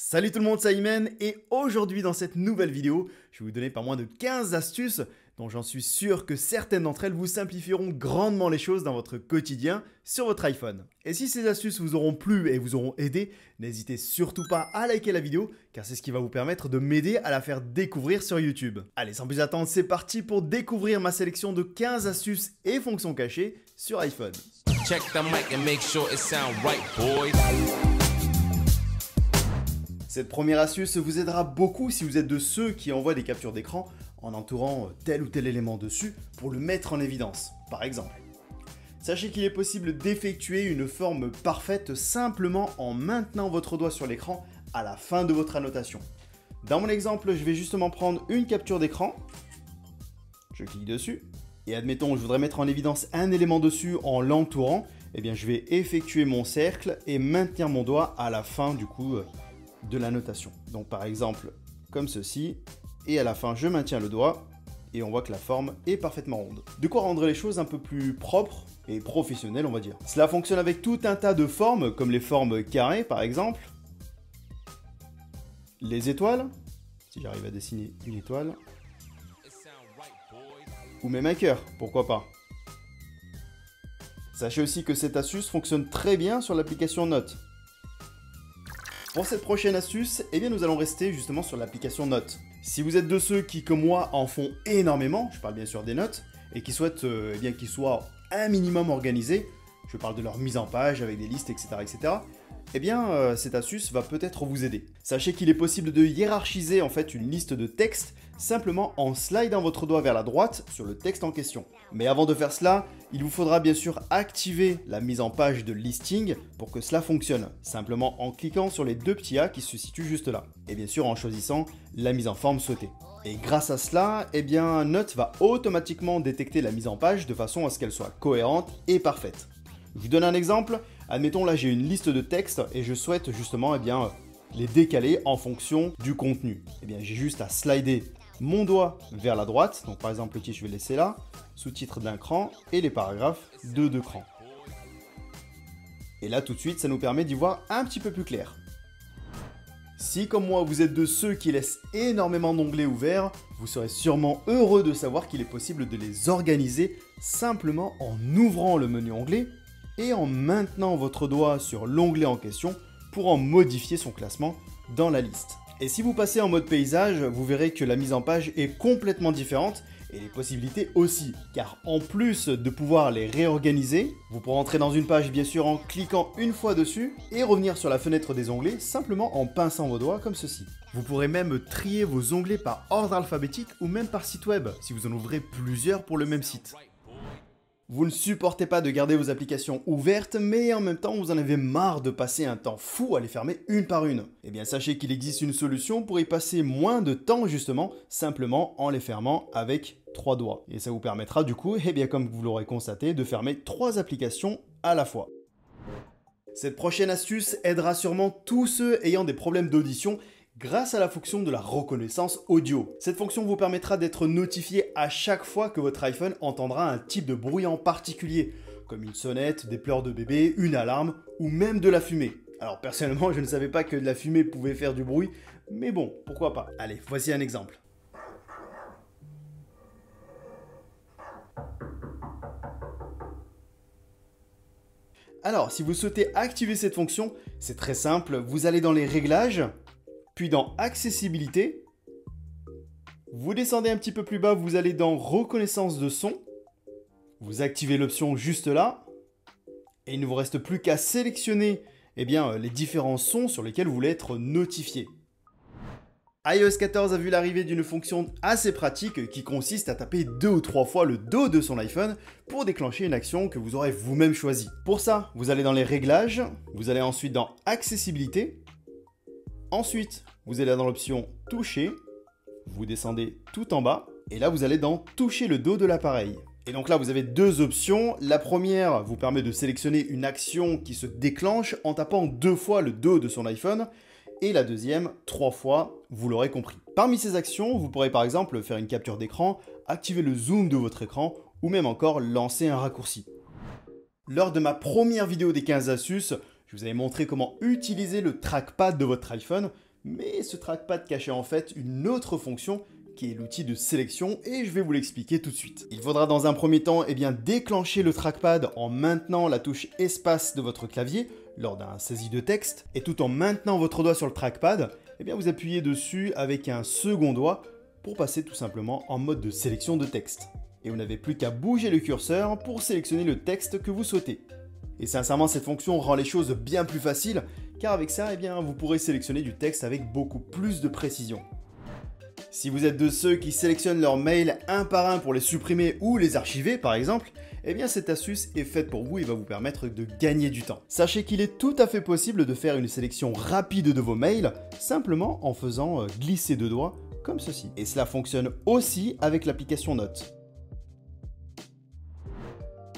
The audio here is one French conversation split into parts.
Salut tout le monde, c'est Ayman et aujourd'hui dans cette nouvelle vidéo, je vais vous donner pas moins de 15 astuces dont j'en suis sûr que certaines d'entre elles vous simplifieront grandement les choses dans votre quotidien sur votre iPhone. Et si ces astuces vous auront plu et vous auront aidé, n'hésitez surtout pas à liker la vidéo car c'est ce qui va vous permettre de m'aider à la faire découvrir sur YouTube. Allez, sans plus attendre, c'est parti pour découvrir ma sélection de 15 astuces et fonctions cachées sur iPhone. Check the mic and make sure it sound right, boys. Cette première astuce vous aidera beaucoup si vous êtes de ceux qui envoient des captures d'écran en entourant tel ou tel élément dessus pour le mettre en évidence, par exemple. Sachez qu'il est possible d'effectuer une forme parfaite simplement en maintenant votre doigt sur l'écran à la fin de votre annotation. Dans mon exemple, je vais justement prendre une capture d'écran, je clique dessus, et admettons je voudrais mettre en évidence un élément dessus en l'entourant, eh bien je vais effectuer mon cercle et maintenir mon doigt à la fin du coup de l'annotation. Donc par exemple comme ceci, et à la fin je maintiens le doigt et on voit que la forme est parfaitement ronde. De quoi rendre les choses un peu plus propres et professionnelles on va dire. Cela fonctionne avec tout un tas de formes comme les formes carrées par exemple, les étoiles, si j'arrive à dessiner une étoile, ou même un cœur, pourquoi pas. Sachez aussi que cette astuce fonctionne très bien sur l'application Notes. Pour cette prochaine astuce, eh bien nous allons rester justement sur l'application Notes. Si vous êtes de ceux qui, comme moi, en font énormément, je parle bien sûr des notes, et qui souhaitent eh bien qu'ils soient un minimum organisés, je parle de leur mise en page avec des listes, etc., eh bien cette astuce va peut-être vous aider. Sachez qu'il est possible de hiérarchiser en fait une liste de textes simplement en slidant votre doigt vers la droite sur le texte en question. Mais avant de faire cela, il vous faudra bien sûr activer la mise en page de listing pour que cela fonctionne, simplement en cliquant sur les deux petits A qui se situent juste là, et bien sûr en choisissant la mise en forme souhaitée. Et grâce à cela, eh bien Notes va automatiquement détecter la mise en page de façon à ce qu'elle soit cohérente et parfaite. Je vous donne un exemple, admettons là j'ai une liste de textes et je souhaite justement les décaler en fonction du contenu. Eh bien j'ai juste à slider mon doigt vers la droite, donc par exemple le titre je vais laisser là, sous-titre d'un cran et les paragraphes de deux crans. Et là tout de suite ça nous permet d'y voir un petit peu plus clair. Si comme moi vous êtes de ceux qui laissent énormément d'onglets ouverts, vous serez sûrement heureux de savoir qu'il est possible de les organiser simplement en ouvrant le menu onglet et en maintenant votre doigt sur l'onglet en question pour en modifier son classement dans la liste. Et si vous passez en mode paysage, vous verrez que la mise en page est complètement différente et les possibilités aussi, car en plus de pouvoir les réorganiser, vous pourrez entrer dans une page bien sûr en cliquant une fois dessus et revenir sur la fenêtre des onglets simplement en pinçant vos doigts comme ceci. Vous pourrez même trier vos onglets par ordre alphabétique ou même par site web si vous en ouvrez plusieurs pour le même site. Vous ne supportez pas de garder vos applications ouvertes, mais en même temps vous en avez marre de passer un temps fou à les fermer une par une. Eh bien sachez qu'il existe une solution pour y passer moins de temps justement, simplement en les fermant avec 3 doigts. Et ça vous permettra du coup, eh bien comme vous l'aurez constaté, de fermer 3 applications à la fois. Cette prochaine astuce aidera sûrement tous ceux ayant des problèmes d'audition grâce à la fonction de la reconnaissance audio. Cette fonction vous permettra d'être notifié à chaque fois que votre iPhone entendra un type de bruit en particulier, comme une sonnette, des pleurs de bébé, une alarme ou même de la fumée. Alors personnellement, je ne savais pas que de la fumée pouvait faire du bruit, mais bon, pourquoi pas. Allez, voici un exemple. Alors, si vous souhaitez activer cette fonction, c'est très simple, vous allez dans les réglages, puis dans accessibilité, vous descendez un petit peu plus bas, vous allez dans reconnaissance de son, vous activez l'option juste là, et il ne vous reste plus qu'à sélectionner les différents sons sur lesquels vous voulez être notifié. iOS 14 a vu l'arrivée d'une fonction assez pratique qui consiste à taper 2 ou 3 fois le dos de son iPhone pour déclencher une action que vous aurez vous-même choisie. Pour ça, vous allez dans les réglages, vous allez ensuite dans accessibilité, ensuite vous allez dans l'option toucher, vous descendez tout en bas, et là vous allez dans toucher le dos de l'appareil. Et donc là vous avez deux options, la première vous permet de sélectionner une action qui se déclenche en tapant 2 fois le dos de son iPhone, et la deuxième 3 fois, vous l'aurez compris. Parmi ces actions, vous pourrez par exemple faire une capture d'écran, activer le zoom de votre écran, ou même encore lancer un raccourci. Lors de ma première vidéo des 15 astuces, je vous avais montré comment utiliser le trackpad de votre iPhone, mais ce trackpad cachait en fait une autre fonction qui est l'outil de sélection et je vais vous l'expliquer tout de suite. Il faudra dans un premier temps déclencher le trackpad en maintenant la touche espace de votre clavier lors d'un saisie de texte et tout en maintenant votre doigt sur le trackpad, vous appuyez dessus avec un second doigt pour passer tout simplement en mode de sélection de texte. Et vous n'avez plus qu'à bouger le curseur pour sélectionner le texte que vous souhaitez. Et sincèrement, cette fonction rend les choses bien plus faciles car avec ça, vous pourrez sélectionner du texte avec beaucoup plus de précision. Si vous êtes de ceux qui sélectionnent leurs mails un par un pour les supprimer ou les archiver par exemple, cette astuce est faite pour vous et va vous permettre de gagner du temps. Sachez qu'il est tout à fait possible de faire une sélection rapide de vos mails simplement en faisant glisser deux doigts comme ceci. Et cela fonctionne aussi avec l'application Notes.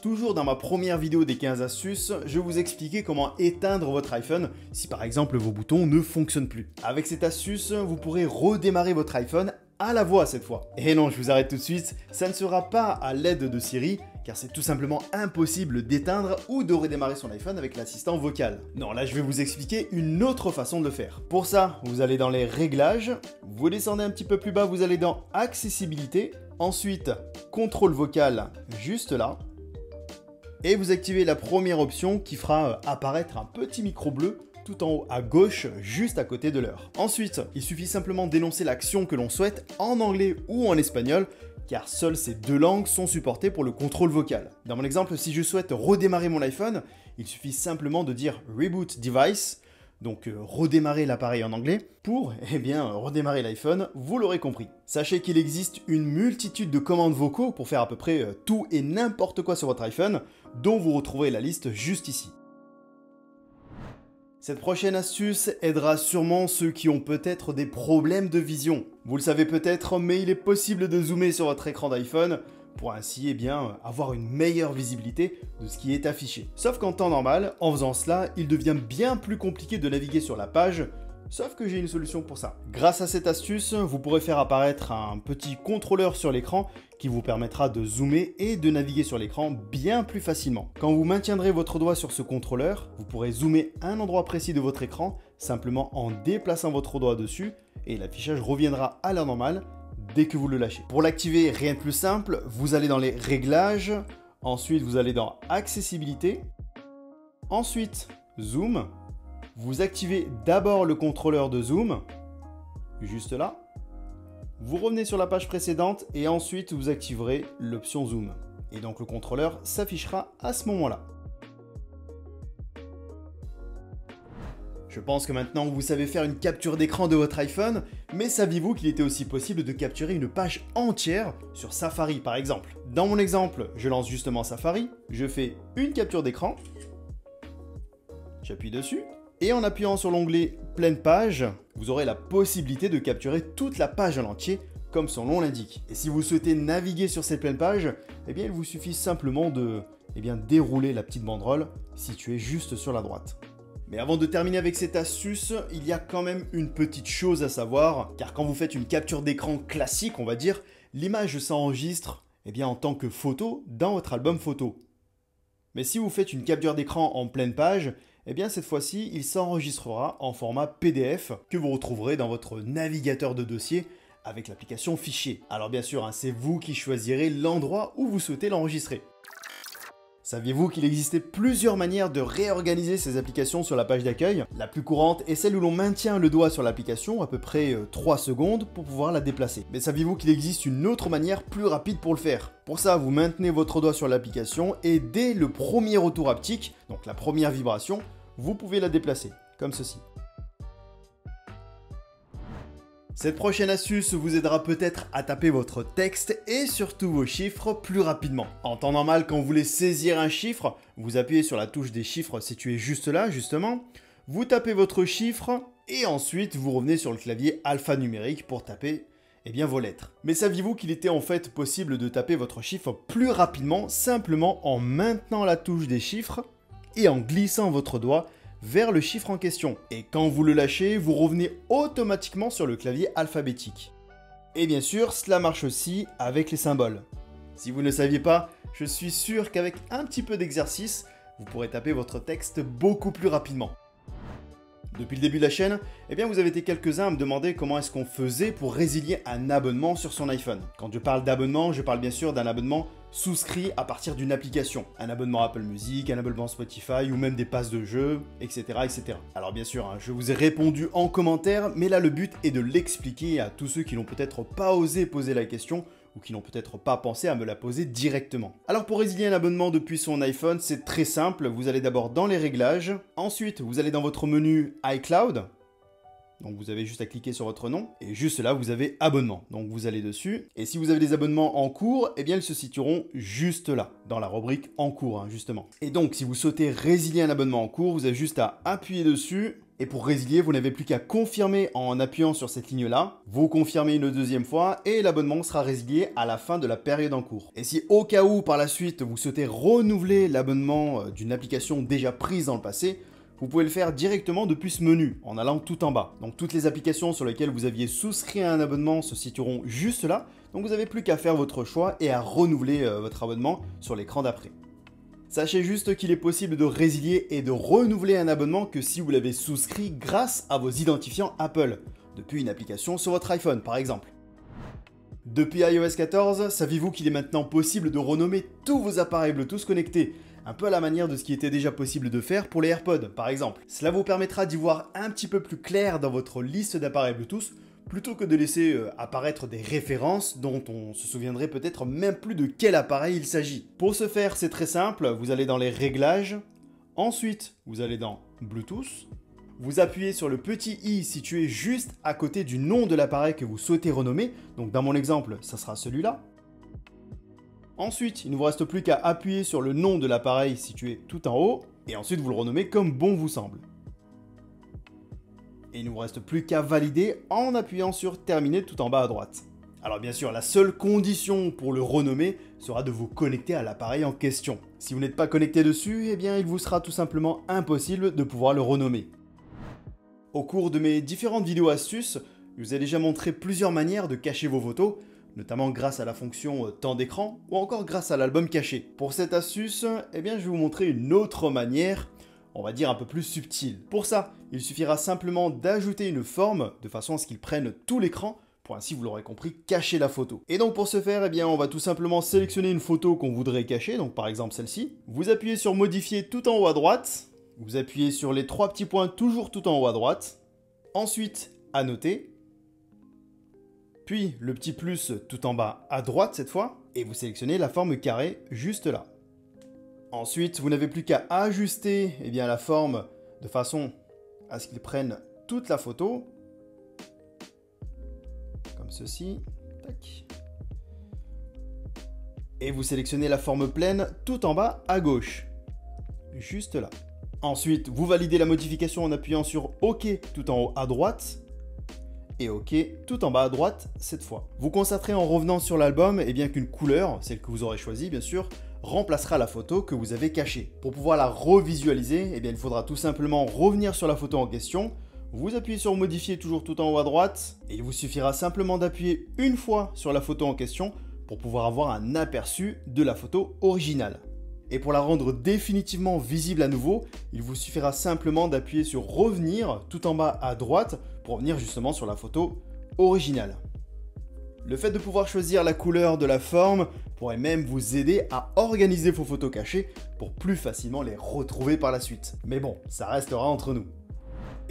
Toujours dans ma première vidéo des 15 astuces, je vous expliquais comment éteindre votre iPhone si par exemple vos boutons ne fonctionnent plus. Avec cette astuce, vous pourrez redémarrer votre iPhone à la voix cette fois. Et non, je vous arrête tout de suite, ça ne sera pas à l'aide de Siri, car c'est tout simplement impossible d'éteindre ou de redémarrer son iPhone avec l'assistant vocal. Non, là je vais vous expliquer une autre façon de le faire. Pour ça, vous allez dans les réglages, vous descendez un petit peu plus bas, vous allez dans accessibilité, ensuite contrôle vocal juste là, et vous activez la première option qui fera apparaître un petit micro bleu tout en haut à gauche, juste à côté de l'heure. Ensuite, il suffit simplement d'énoncer l'action que l'on souhaite en anglais ou en espagnol, car seules ces deux langues sont supportées pour le contrôle vocal. Dans mon exemple, si je souhaite redémarrer mon iPhone, il suffit simplement de dire Reboot Device, donc redémarrer l'appareil en anglais, pour redémarrer l'iPhone, vous l'aurez compris. Sachez qu'il existe une multitude de commandes vocaux pour faire à peu près tout et n'importe quoi sur votre iPhone, dont vous retrouverez la liste juste ici. Cette prochaine astuce aidera sûrement ceux qui ont peut-être des problèmes de vision. Vous le savez peut-être, mais il est possible de zoomer sur votre écran d'iPhone pour ainsi avoir une meilleure visibilité de ce qui est affiché. Sauf qu'en temps normal, en faisant cela, il devient bien plus compliqué de naviguer sur la page, sauf que j'ai une solution pour ça. Grâce à cette astuce, vous pourrez faire apparaître un petit contrôleur sur l'écran qui vous permettra de zoomer et de naviguer sur l'écran bien plus facilement. Quand vous maintiendrez votre doigt sur ce contrôleur, vous pourrez zoomer un endroit précis de votre écran simplement en déplaçant votre doigt dessus et l'affichage reviendra à l'heure normale dès que vous le lâchez. Pour l'activer, rien de plus simple, vous allez dans les réglages, ensuite vous allez dans accessibilité, ensuite zoom, vous activez d'abord le contrôleur de zoom, juste là, vous revenez sur la page précédente et ensuite vous activerez l'option zoom. Et donc le contrôleur s'affichera à ce moment-là. Je pense que maintenant vous savez faire une capture d'écran de votre iPhone, mais saviez-vous qu'il était aussi possible de capturer une page entière sur Safari par exemple? Dans mon exemple, je lance justement Safari, je fais une capture d'écran, j'appuie dessus, et en appuyant sur l'onglet pleine page, vous aurez la possibilité de capturer toute la page en entier, comme son nom l'indique. Et si vous souhaitez naviguer sur cette pleine page, il vous suffit simplement de dérouler la petite banderole située juste sur la droite. Mais avant de terminer avec cette astuce, il y a quand même une petite chose à savoir, car quand vous faites une capture d'écran classique, on va dire, l'image s'enregistre en tant que photo dans votre album photo. Mais si vous faites une capture d'écran en pleine page, cette fois-ci, il s'enregistrera en format PDF que vous retrouverez dans votre navigateur de dossier avec l'application Fichier. Alors bien sûr, c'est vous qui choisirez l'endroit où vous souhaitez l'enregistrer. Saviez-vous qu'il existait plusieurs manières de réorganiser ces applications sur la page d'accueil? La plus courante est celle où l'on maintient le doigt sur l'application à peu près 3 secondes pour pouvoir la déplacer. Mais saviez-vous qu'il existe une autre manière plus rapide pour le faire? Pour ça, vous maintenez votre doigt sur l'application et dès le premier retour haptique, donc la première vibration, vous pouvez la déplacer, comme ceci. Cette prochaine astuce vous aidera peut-être à taper votre texte et surtout vos chiffres plus rapidement. En temps normal, quand vous voulez saisir un chiffre, vous appuyez sur la touche des chiffres située juste là, justement. Vous tapez votre chiffre et ensuite vous revenez sur le clavier alphanumérique pour taper vos lettres. Mais saviez-vous qu'il était en fait possible de taper votre chiffre plus rapidement simplement en maintenant la touche des chiffres et en glissant votre doigt vers le chiffre en question. Et quand vous le lâchez, vous revenez automatiquement sur le clavier alphabétique. Et bien sûr, cela marche aussi avec les symboles. Si vous ne saviez pas, je suis sûr qu'avec un petit peu d'exercice, vous pourrez taper votre texte beaucoup plus rapidement. Depuis le début de la chaîne, eh bien vous avez été quelques-uns à me demander comment est-ce qu'on faisait pour résilier un abonnement sur son iPhone. Quand je parle d'abonnement, je parle bien sûr d'un abonnement souscrit à partir d'une application. Un abonnement Apple Music, un abonnement Spotify ou même des passes de jeux, etc. etc. Alors bien sûr, je vous ai répondu en commentaire, mais là le but est de l'expliquer à tous ceux qui n'ont peut-être pas osé poser la question ou qui n'ont peut-être pas pensé à me la poser directement. Alors pour résilier un abonnement depuis son iPhone, c'est très simple. Vous allez d'abord dans les réglages, ensuite vous allez dans votre menu iCloud, donc vous avez juste à cliquer sur votre nom, et juste là vous avez abonnement, donc vous allez dessus, et si vous avez des abonnements en cours, eh bien ils se situeront juste là, dans la rubrique en cours, justement. Et donc si vous souhaitez résilier un abonnement en cours, vous avez juste à appuyer dessus, et pour résilier, vous n'avez plus qu'à confirmer en appuyant sur cette ligne-là, vous confirmez une deuxième fois, et l'abonnement sera résilié à la fin de la période en cours. Et si au cas où par la suite vous souhaitez renouveler l'abonnement d'une application déjà prise dans le passé, vous pouvez le faire directement depuis ce menu, en allant tout en bas. Donc toutes les applications sur lesquelles vous aviez souscrit à un abonnement se situeront juste là, donc vous n'avez plus qu'à faire votre choix et à renouveler votre abonnement sur l'écran d'après. Sachez juste qu'il est possible de résilier et de renouveler un abonnement que si vous l'avez souscrit grâce à vos identifiants Apple, depuis une application sur votre iPhone par exemple. Depuis iOS 14, saviez-vous qu'il est maintenant possible de renommer tous vos appareils Bluetooth connectés, un peu à la manière de ce qui était déjà possible de faire pour les AirPods par exemple. Cela vous permettra d'y voir un petit peu plus clair dans votre liste d'appareils Bluetooth, plutôt que de laisser apparaître des références dont on se souviendrait peut-être même plus de quel appareil il s'agit. Pour ce faire, c'est très simple, vous allez dans les réglages, ensuite vous allez dans Bluetooth, vous appuyez sur le petit i situé juste à côté du nom de l'appareil que vous souhaitez renommer, donc dans mon exemple, ça sera celui-là. Ensuite, il ne vous reste plus qu'à appuyer sur le nom de l'appareil situé tout en haut, et ensuite vous le renommez comme bon vous semble. Et il ne vous reste plus qu'à valider en appuyant sur terminer tout en bas à droite. Alors bien sûr, la seule condition pour le renommer sera de vous connecter à l'appareil en question. Si vous n'êtes pas connecté dessus, eh bien il vous sera tout simplement impossible de pouvoir le renommer. Au cours de mes différentes vidéos astuces, je vous ai déjà montré plusieurs manières de cacher vos photos, notamment grâce à la fonction temps d'écran ou encore grâce à l'album caché. Pour cette astuce, eh bien je vais vous montrer une autre manière, on va dire un peu plus subtile. Pour ça, il suffira simplement d'ajouter une forme de façon à ce qu'il prenne tout l'écran pour ainsi, vous l'aurez compris, cacher la photo. Et donc pour ce faire, eh bien, on va tout simplement sélectionner une photo qu'on voudrait cacher, donc par exemple celle-ci. Vous appuyez sur modifier tout en haut à droite, vous appuyez sur les trois petits points toujours tout en haut à droite, ensuite annoter, puis le petit plus tout en bas à droite cette fois, et vous sélectionnez la forme carrée juste là. Ensuite, vous n'avez plus qu'à ajuster la forme de façon à ce qu'il prenne toute la photo, comme ceci, tac. Et vous sélectionnez la forme pleine tout en bas à gauche, juste là. Ensuite, vous validez la modification en appuyant sur OK tout en haut à droite, et OK tout en bas à droite cette fois. Vous constaterez en revenant sur l'album qu'une couleur, celle que vous aurez choisie bien sûr, remplacera la photo que vous avez cachée. Pour pouvoir la revisualiser, il faudra tout simplement revenir sur la photo en question, vous appuyez sur modifier toujours tout en haut à droite, et il vous suffira simplement d'appuyer une fois sur la photo en question pour pouvoir avoir un aperçu de la photo originale. Et pour la rendre définitivement visible à nouveau, il vous suffira simplement d'appuyer sur revenir tout en bas à droite pour revenir justement sur la photo originale. Le fait de pouvoir choisir la couleur de la forme pourrait même vous aider à organiser vos photos cachées pour plus facilement les retrouver par la suite. Mais bon, ça restera entre nous.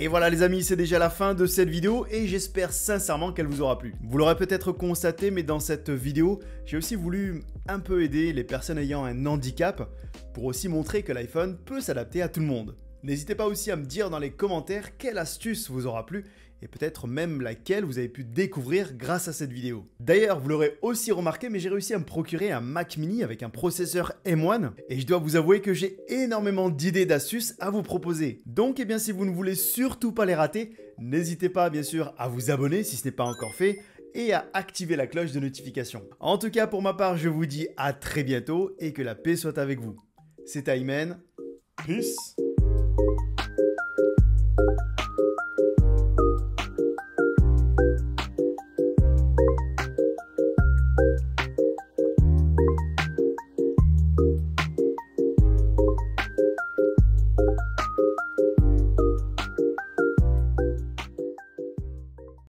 Et voilà les amis, c'est déjà la fin de cette vidéo et j'espère sincèrement qu'elle vous aura plu. Vous l'aurez peut-être constaté, mais dans cette vidéo, j'ai aussi voulu un peu aider les personnes ayant un handicap pour aussi montrer que l'iPhone peut s'adapter à tout le monde. N'hésitez pas aussi à me dire dans les commentaires quelle astuce vous aura plu et peut-être même laquelle vous avez pu découvrir grâce à cette vidéo. D'ailleurs, vous l'aurez aussi remarqué, mais j'ai réussi à me procurer un Mac Mini avec un processeur M1 et je dois vous avouer que j'ai énormément d'idées d'astuces à vous proposer. Donc, si vous ne voulez surtout pas les rater, n'hésitez pas bien sûr à vous abonner si ce n'est pas encore fait et à activer la cloche de notification. En tout cas, pour ma part, je vous dis à très bientôt et que la paix soit avec vous. C'est Ayman. Peace.